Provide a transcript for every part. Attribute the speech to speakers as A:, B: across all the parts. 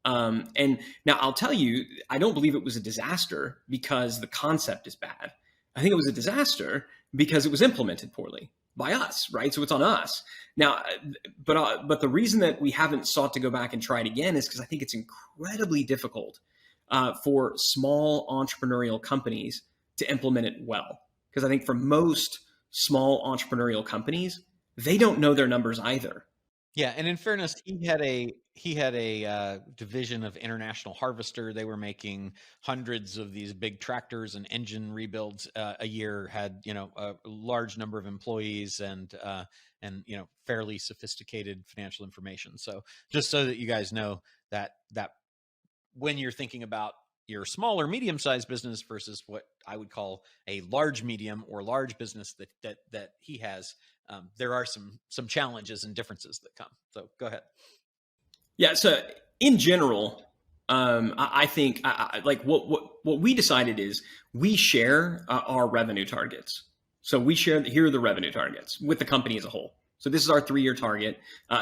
A: And now I'll tell you, I don't believe it was a disaster because the concept is bad. I think it was a disaster because it was implemented poorly by us, right? So it's on us now. But the reason that we haven't sought to go back and try it again is because I think it's incredibly difficult for small entrepreneurial companies to implement it well. Because I think for most small entrepreneurial companies, they don't know their numbers either.
B: Yeah, and in fairness, he had a division of International Harvester. They were making hundreds of these big tractors and engine rebuilds a year. Had a large number of employees and fairly sophisticated financial information. So just so that you guys know that when you're thinking about your small or medium-sized business versus what I would call a large, medium, or large business that he has, there are some challenges and differences that come. So go ahead.
A: Yeah. So in general, I think like what we decided is we share our revenue targets. So we share here are the revenue targets with the company as a whole. So this is our 3-year target.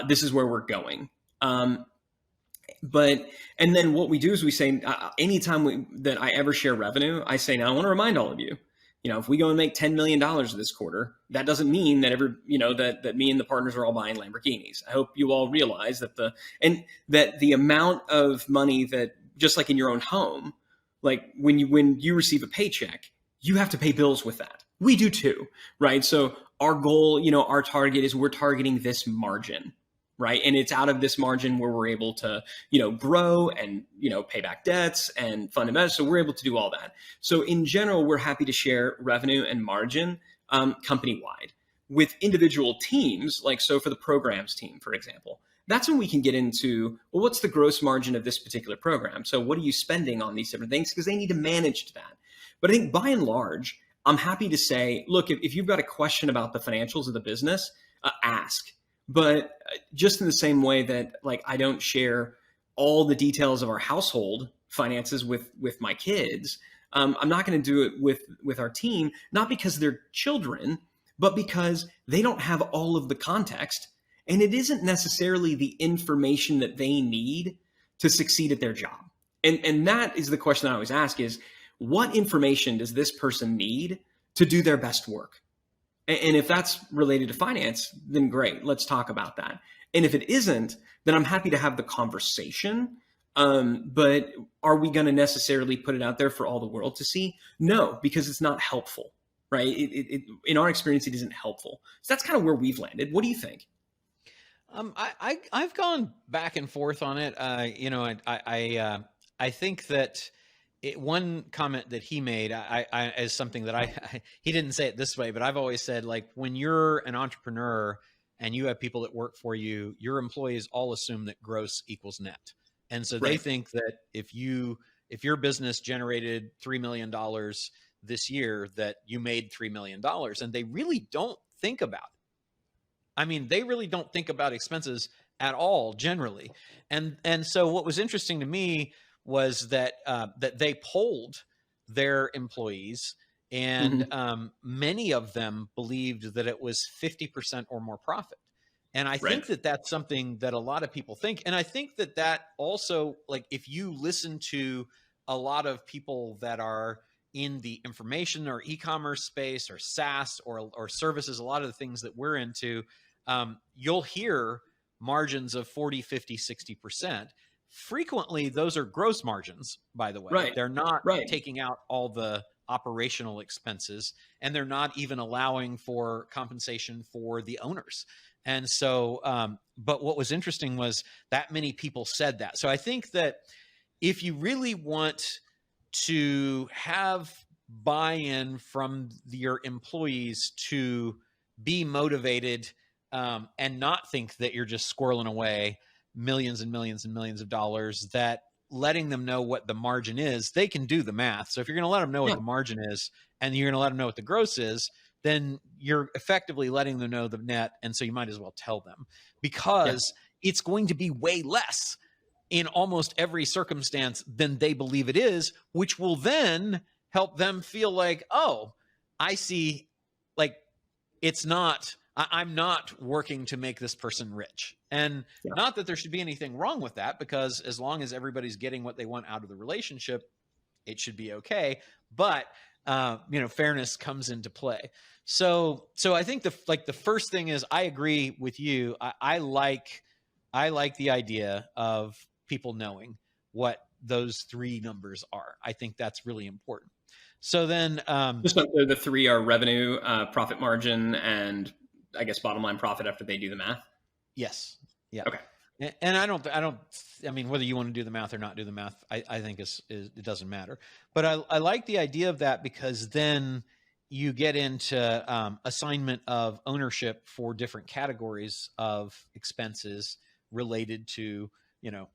A: This is where we're going. And then what we do is we say, anytime that I ever share revenue, I say, now I want to remind all of you, if we go and make $10 million this quarter, that doesn't mean that that me and the partners are all buying Lamborghinis. I hope you all realize that the amount of money that, just like in your own home, like when you receive a paycheck, you have to pay bills with that. We do too, right? So our goal, our target is we're targeting this margin. Right. And it's out of this margin where we're able to, grow and, pay back debts and fund investments. So we're able to do all that. So in general, we're happy to share revenue and margin company wide. With individual teams, like so for the programs team, for example, that's when we can get into, well, what's the gross margin of this particular program? So what are you spending on these different things? Because they need to manage that. But I think by and large, I'm happy to say, look, if you've got a question about the financials of the business, ask. But just in the same way that, like, I don't share all the details of our household finances with my kids, I'm not going to do it with our team, not because they're children, but because they don't have all of the context, and it isn't necessarily the information that they need to succeed at their job. And that is the question I always ask is, what information does this person need to do their best work? And if that's related to finance, then great, let's talk about that. And if it isn't, then I'm happy to have the conversation. But are we going to necessarily put it out there for all the world to see? No, because it's not helpful, right? In our experience, it isn't helpful. So that's kind of where we've landed. What do you think?
B: I've gone back and forth on it. I think that one comment that he made, I is something that he didn't say it this way, but I've always said, like, when you're an entrepreneur and you have people that work for you, your employees all assume that gross equals net. And so they think that if your business generated $3 million this year, that you made $3 million, and they really don't think about it. I mean, they really don't think about expenses at all generally. And so what was interesting to me was that they polled their employees, and many of them believed that it was 50% or more profit. And I think that that's something that a lot of people think. And I think that also, like, if you listen to a lot of people that are in the information or e-commerce space or SaaS or services, a lot of the things that we're into, you'll hear margins of 40, 50, 60%. Frequently, those are gross margins, by the way. They're not taking out all the operational expenses, and they're not even allowing for compensation for the owners. And so, but what was interesting was that many people said that. So I think that if you really want to have buy-in from your employees to be motivated and not think that you're just squirreling away millions and millions and millions of dollars, that letting them know what the margin is, they can do the math. So if you're going to let them know what the margin is and you're going to let them know what the gross is, then you're effectively letting them know the net. And so you might as well tell them, because it's going to be way less in almost every circumstance than they believe it is, which will then help them feel like, oh, I see, like, it's not I'm not working to make this person rich. And
A: Yeah.
B: not that there should be anything wrong with that, because as long as everybody's getting what they want out of the relationship, it should be okay. But fairness comes into play. So I think the first thing is, I agree with you. I like the idea of people knowing what those three numbers are. I think that's really important. So then,
A: just the three are revenue, profit margin, and I guess bottom line profit after they do the math.
B: Yes. Yeah.
A: Okay.
B: And I mean, whether you want to do the math or not do the math, I think it doesn't matter. But I like the idea of that, because then you get into assignment of ownership for different categories of expenses related to,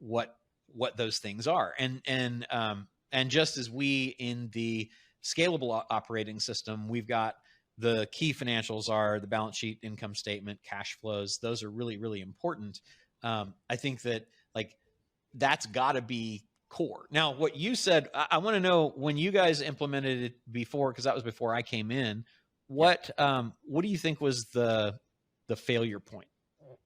B: what those things are. And just as we in the scalable operating system, we've got the key financials are the balance sheet, income statement, cash flows. Those are really, really important. I think that that's got to be core. Now, what you said, I want to know, when you guys implemented it before, because that was before I came in, what do you think was the failure point?